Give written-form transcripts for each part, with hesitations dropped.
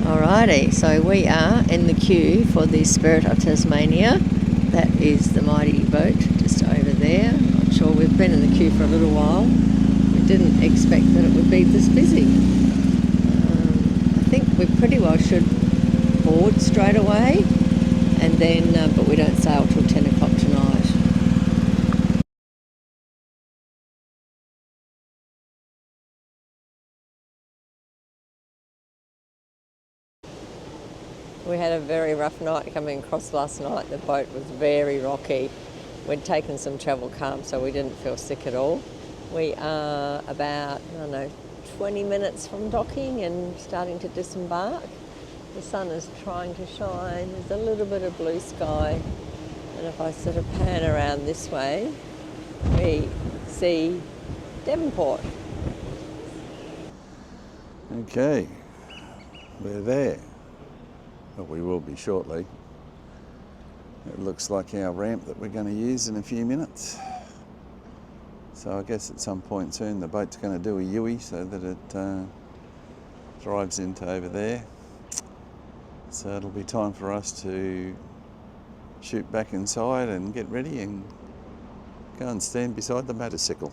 Alrighty, so we are in the queue for the Spirit of Tasmania. That is the mighty boat just over there. Not sure, we've been in the queue for a little while. We didn't expect that it would be this busy. I think we pretty well should board straight away, and then, but we don't sail till 10 o'clock tonight. We had a very rough night coming across last night. The boat was very rocky. We'd taken some travel calm, so we didn't feel sick at all. We are about, 20 minutes from docking and starting to disembark. The sun is trying to shine. There's a little bit of blue sky. And if I sort of pan around this way, we see Devonport. Okay, we're there. Well, we will be shortly. It looks like our ramp that we're going to use in a few minutes. So I guess at some point soon the boat's going to do a U-ey so that it drives into over there. So it'll be time for us to shoot back inside and get ready and go and stand beside the motorcycle.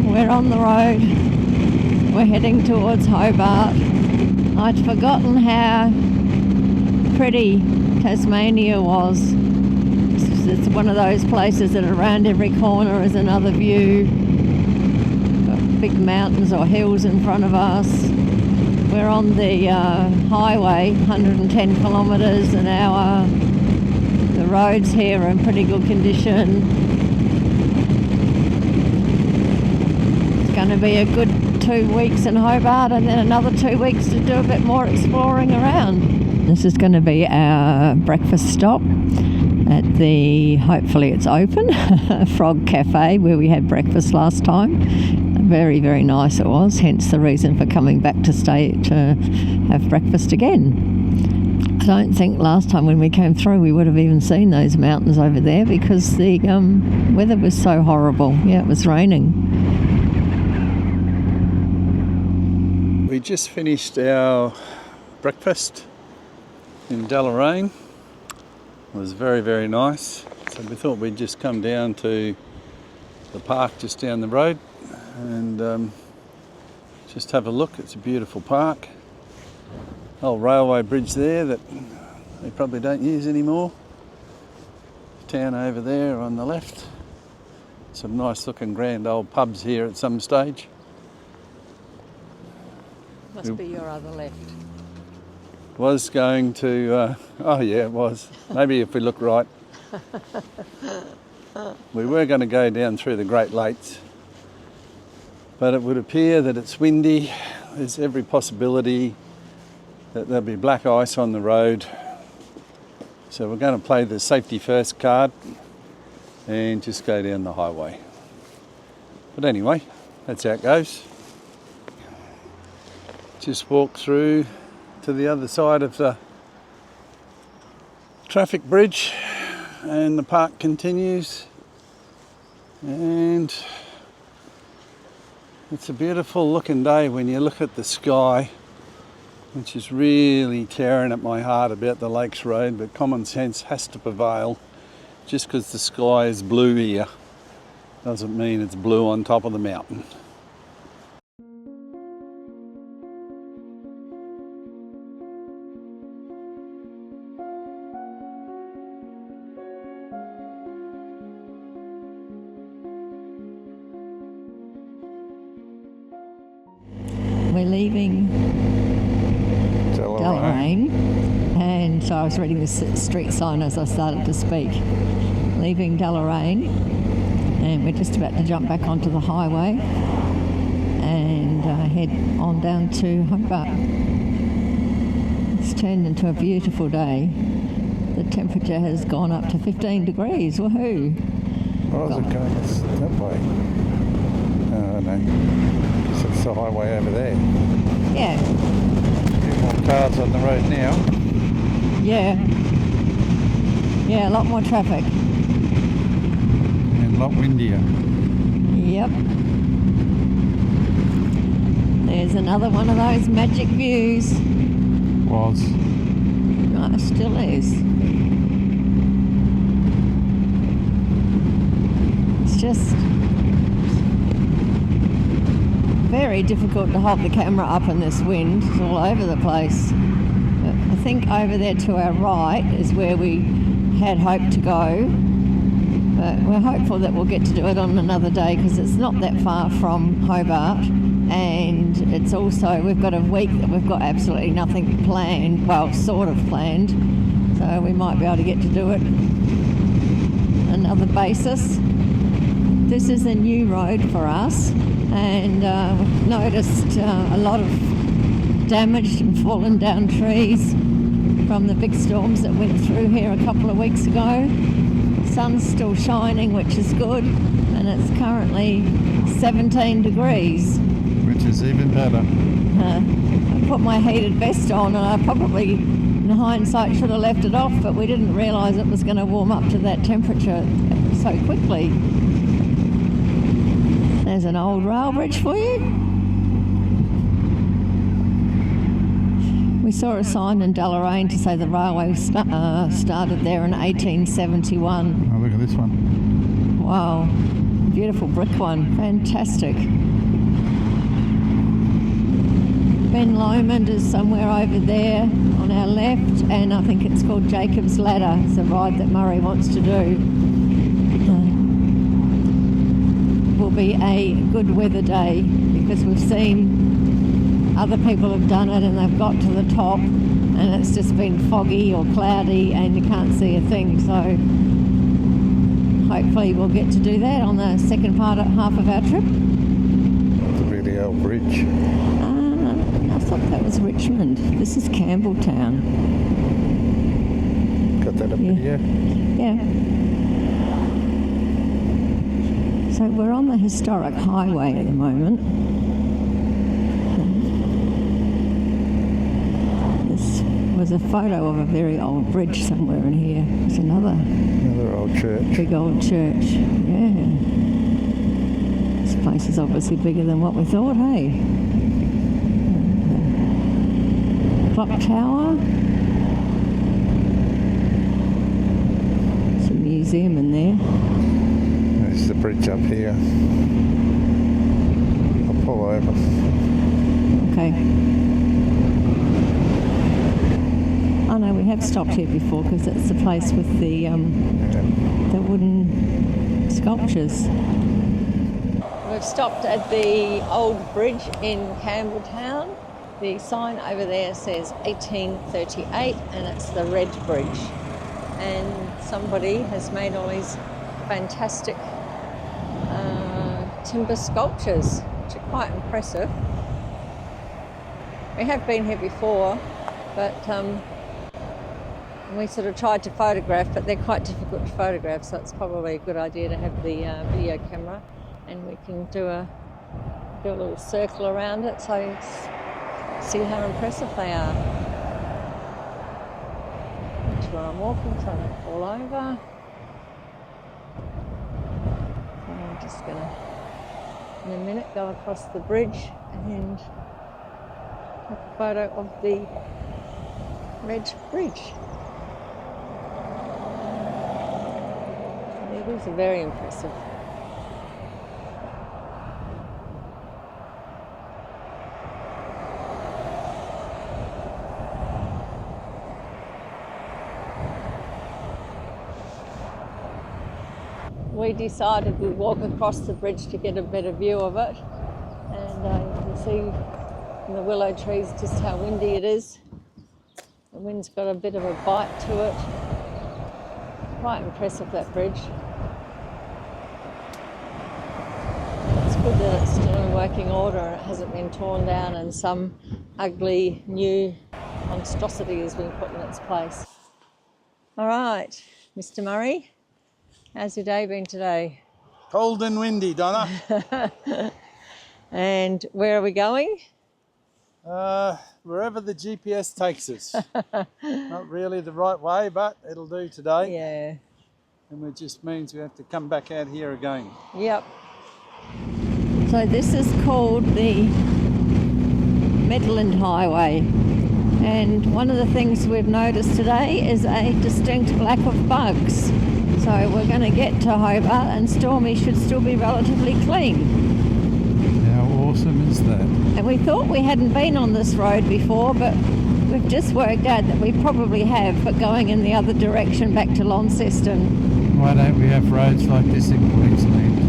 We're on the road. We're heading towards Hobart. I'd forgotten how pretty Tasmania was. It's one of those places that around every corner is another view. Got big mountains or hills in front of us. We're on the highway, 110 kilometres an hour. The roads here are in pretty good condition. Going to be a good 2 weeks in Hobart and then another 2 weeks to do a bit more exploring around. This is going to be our breakfast stop at the, hopefully it's open, Frog Cafe where we had breakfast last time. Very, very nice it was, hence the reason for coming back to stay to have breakfast again. I don't think last time when we came through we would have even seen those mountains over there because the weather was so horrible. Yeah, it was raining. We just finished our breakfast in Delaraine. It was very, very nice. So we thought we'd just come down to the park just down the road and just have a look. It's a beautiful park. Old railway bridge there that they probably don't use anymore. Town over there on the left. Some nice looking grand old pubs here at some stage. Must be your other left. Was going to, oh yeah, it was. Maybe if we look right. We were going to go down through the Great Lakes, but it would appear that it's windy. There's every possibility that there'll be black ice on the road. So we're going to play the safety first card and just go down the highway. But anyway, that's how it goes. Just walk through to the other side of the traffic bridge and the park continues, and it's a beautiful looking day when you look at the sky, which is really tearing at my heart about the Lakes Road, but common sense has to prevail. Just because the sky is blue here doesn't mean it's blue on top of the mountain. we're leaving Deloraine. Delain, and so I was reading the street sign as I started to speak. Leaving Deloraine, and we're just about to jump back onto the highway and head on down to Hobart. It's turned into a beautiful day. The temperature has gone up to 15 degrees. Woohoo! Why is it going that way? Oh, no. Guess it's the highway over there. Yeah. A few more cars on the road now. Yeah. Yeah, a lot more traffic. And a lot windier. Yep. There's another one of those magic views. Was. No, it still is. It's just very difficult to hold the camera up in this wind. It's all over the place. But I think over there to our right is where we had hoped to go. But we're hopeful that we'll get to do it on another day because it's not that far from Hobart. And it's also, we've got a week that we've got absolutely nothing planned, well, sort of planned, so we might be able to get to do it another basis. This is a new road for us, and we've noticed a lot of damaged and fallen down trees from the big storms that went through here a couple of weeks ago. Sun's still shining, which is good, and it's currently 17 degrees. Which is even better. I put my heated vest on, and I probably, in hindsight, should have left it off, but we didn't realise it was going to warm up to that temperature so quickly. There's an old rail bridge for you. We saw a sign in Deloraine to say the railway started there in 1871. Oh, look at this one. Wow, beautiful brick one, fantastic. Ben Lomond is somewhere over there on our left, and I think it's called Jacob's Ladder. It's a ride that Murray wants to do. Will be a good weather day because we've seen other people have done it and they've got to the top and it's just been foggy or cloudy and you can't see a thing. So hopefully we'll get to do that on the second half of our trip. That's a really old bridge. I thought that was Richmond. This is Campbelltown. Got that up here? Yeah. So we're on the historic highway at the moment. This was a photo of a very old bridge somewhere in here. There's another old church. Big old church. Yeah. This place is obviously bigger than what we thought, hey? Clock tower. There's a museum in there. There's the bridge up here. I'll pull over. Okay. Oh no, we have stopped here before because it's the place with the wooden sculptures. We've stopped at the old bridge in Campbelltown. The sign over there says 1838 and it's the Red Bridge. And somebody has made all these fantastic timber sculptures, which are quite impressive. We have been here before, but we sort of tried to photograph, but they're quite difficult to photograph, so it's probably a good idea to have the video camera, and we can do a little circle around it so you see how impressive they are. That's where I'm walking, so I don't fall over. So I'm just going to, in a minute, go across the bridge and take a photo of the Red Bridge. It is very impressive. We decided we'd walk across the bridge to get a better view of it, and you can see from the willow trees just how windy it is. The wind's got a bit of a bite to it. Quite impressive, that bridge. It's good that it's still in working order and it hasn't been torn down and some ugly new monstrosity has been put in its place. All right, Mr. Murray, how's your day been today? Cold and windy, Donna. And where are we going? Wherever the GPS takes us. Not really the right way, but it'll do today. Yeah. And it just means we have to come back out here again. Yep. So this is called the Midland Highway. And one of the things we've noticed today is a distinct lack of bugs. So we're going to get to Hobart and Stormy should still be relatively clean. How awesome is that? And we thought we hadn't been on this road before, but we've just worked out that we probably have, but going in the other direction back to Launceston. Why don't we have roads like this in Queensland?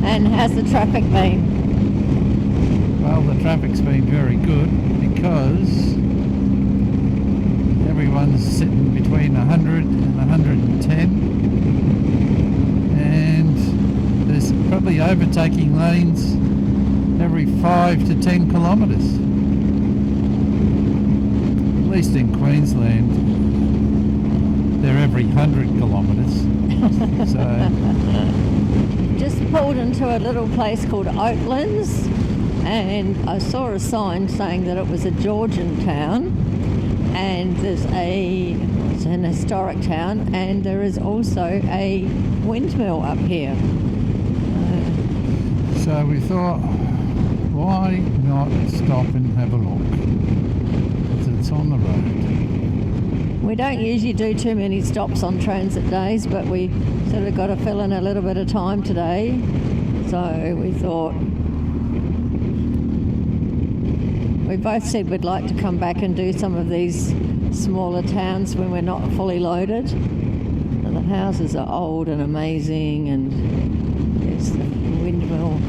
And how's the traffic been? Well, the traffic's been very good because everyone's sitting between 100 and 110, and there's probably overtaking lanes every 5 to 10 kilometres. At least in Queensland, they're every 100 kilometres. So just pulled into a little place called Oatlands, and I saw a sign saying that it was a Georgian town, and it's an historic town, and there is also a windmill up here. So we thought, why not stop and have a look? Because it's on the road. We don't usually do too many stops on transit days, but we sort of got to fill in a little bit of time today. So we thought, we both said we'd like to come back and do some of these smaller towns when we're not fully loaded. And the houses are old and amazing, and there's the windmill.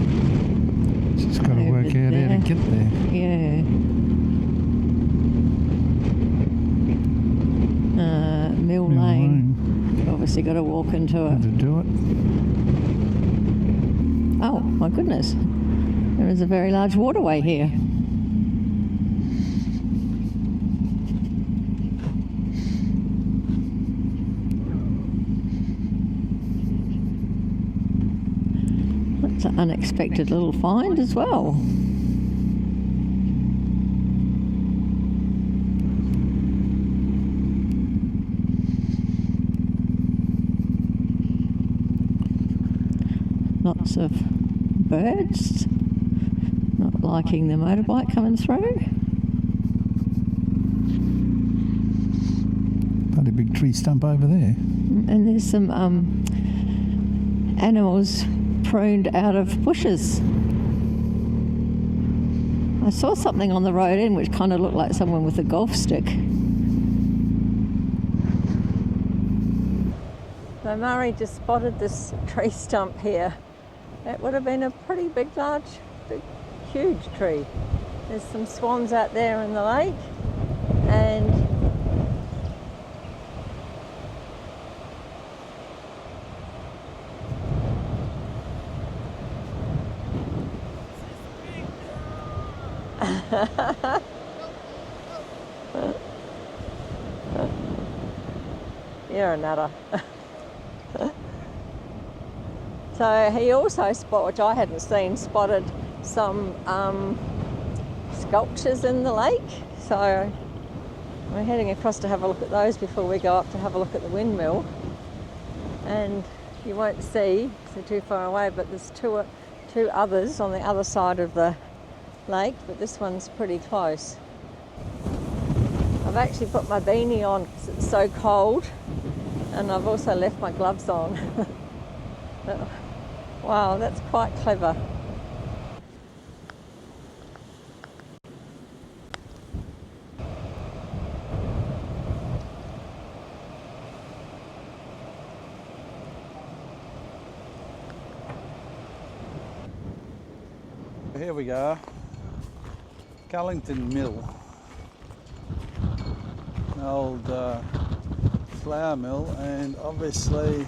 Just got to work out how to get there. Yeah. Mill Lane. Obviously got to walk into it. To do it. Oh my goodness. There is a very large waterway here. That's an unexpected little find as well. Lots of birds, not liking the motorbike coming through. Got a big tree stump over there. And there's some animals pruned out of bushes. I saw something on the road end which kind of looked like someone with a golf stick. So Murray just spotted this tree stump here. It would have been a pretty big, huge tree. There's some swans out there in the lake, and you're a nutter. So he also spotted, which I hadn't seen, spotted some sculptures in the lake. So we're heading across to have a look at those before we go up to have a look at the windmill. And you won't see, because they're too far away, but there's two others on the other side of the lake, but this one's pretty close. I've actually put my beanie on because it's so cold, and I've also left my gloves on. Wow, that's quite clever. Here we go. Callington Mill, an old flour mill, and obviously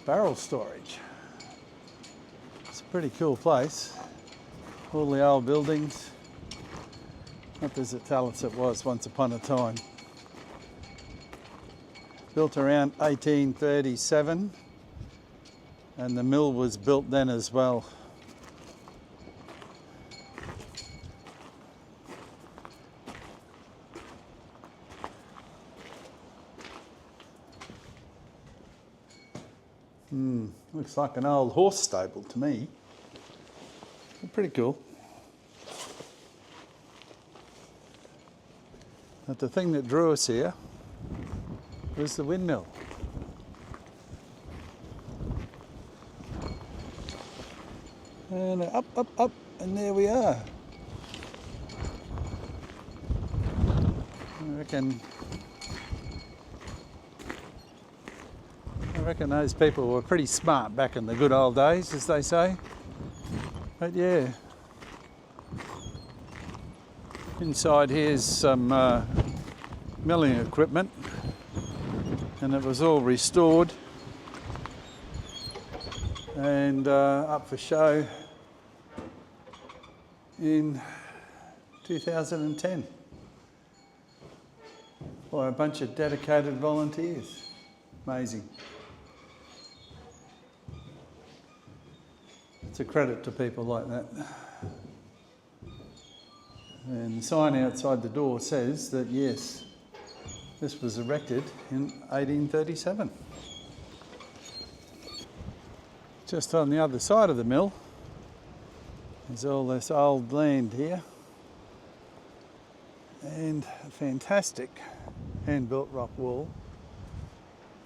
barrel storage. It's a pretty cool place. All the old buildings. What does it tell us it was once upon a time? Built around 1837, and the mill was built then as well. Looks like an old horse stable to me. Pretty cool. But the thing that drew us here was the windmill. And up, up, up, and there we are. I reckon those people were pretty smart back in the good old days, as they say. But yeah, inside here's some milling equipment, and it was all restored and up for show in 2010 by a bunch of dedicated volunteers. Amazing. It's a credit to people like that. And the sign outside the door says that yes, this was erected in 1837. Just on the other side of the mill is all this old land here, and a fantastic hand-built rock wall.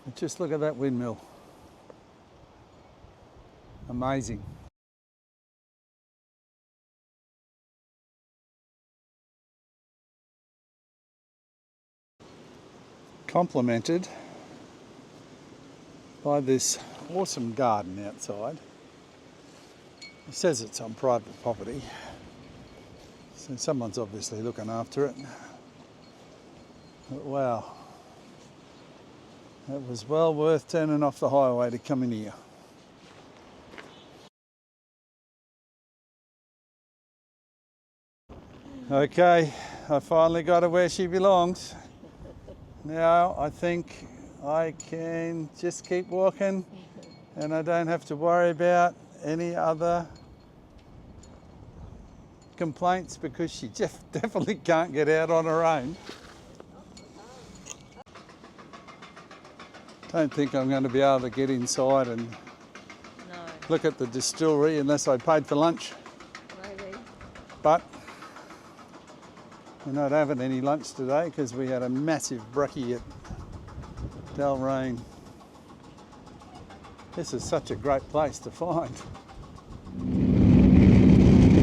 But just look at that windmill. Amazing. Complemented by this awesome garden outside. It says it's on private property, so someone's obviously looking after it. But wow, that was well worth turning off the highway to come in here. Okay, I finally got her where she belongs. Now I think I can just keep walking and I don't have to worry about any other complaints, because she just definitely can't get out on her own. Don't think I'm going to be able to get inside and look at the distillery unless I paid for lunch. Maybe. But we're not having any lunch today because we had a massive brekkie at Delain. This is such a great place to find.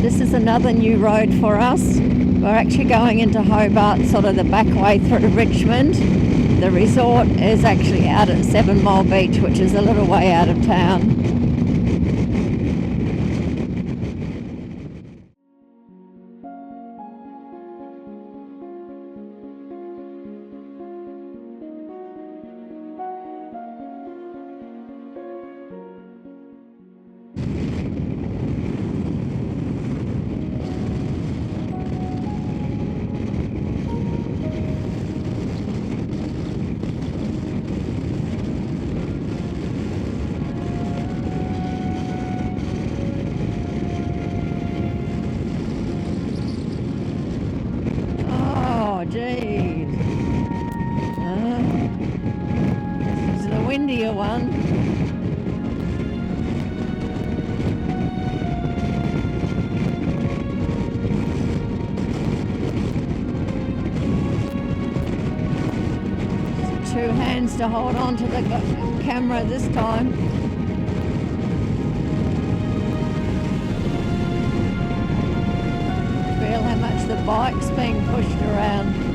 This is another new road for us. We're actually going into Hobart, sort of the back way through Richmond. The resort is actually out at 7 Mile Beach, which is a little way out of town. Jeez. This is the windier one. Two hands to hold on to the camera this time. Feel how much the bike's being pushed around.